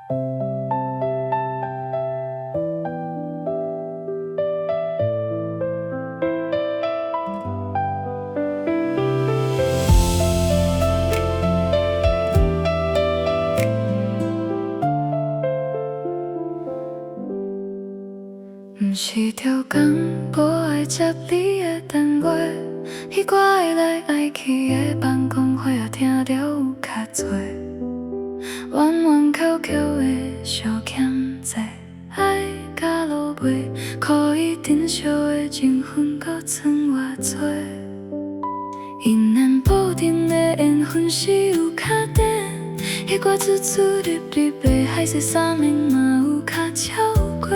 不是条工，无爱接你的电话，彼我爱来爱去的办公会也听着有较多，弯弯翘翘的小欠债，爱甲落尾，可以珍惜的情分搁剩偌多。一年保定的缘分是有卡点，迄个出出入入的海誓山盟嘛有较超过。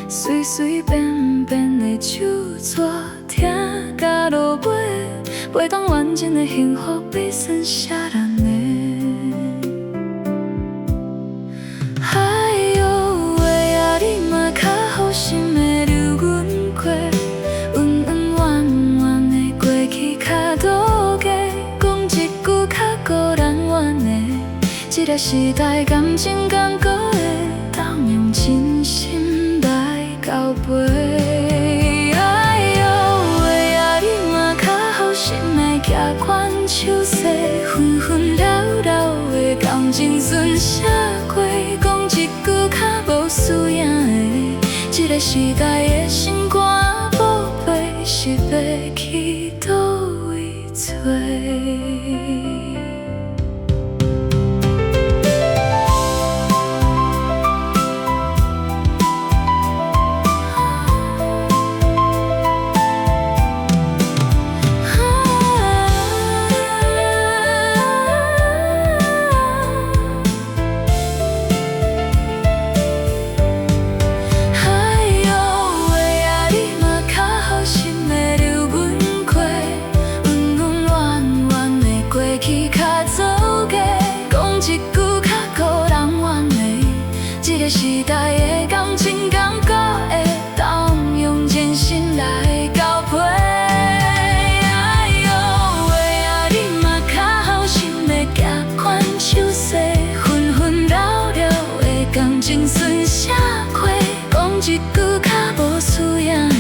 随随便便的手纸，听甲落尾，袂当完整的幸福比算啥人的。哎呦喂啊，你嘛较好心的留阮过，恩恩怨怨的过去较多假，讲一句较固然怨的，这个时代感情感觉的，当用真心来交陪。哎呦喂啊，你嘛较好心的举款手势，纷纷扰扰的感情剩啥过？讲一句较无输赢的，这个时代的心肝宝贝是要去倒位找？时代的感情感觉会当用真心来交陪。哎呦喂啊，你嘛较好心的举款手势，纷纷扰扰的感情算啥过？讲一句较无输赢的，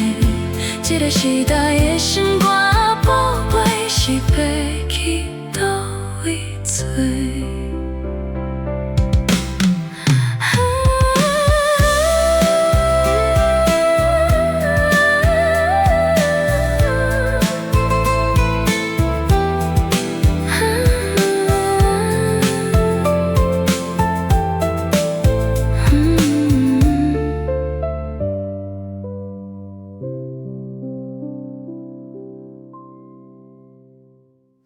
这个时代的心肝宝贝是要去倒位找？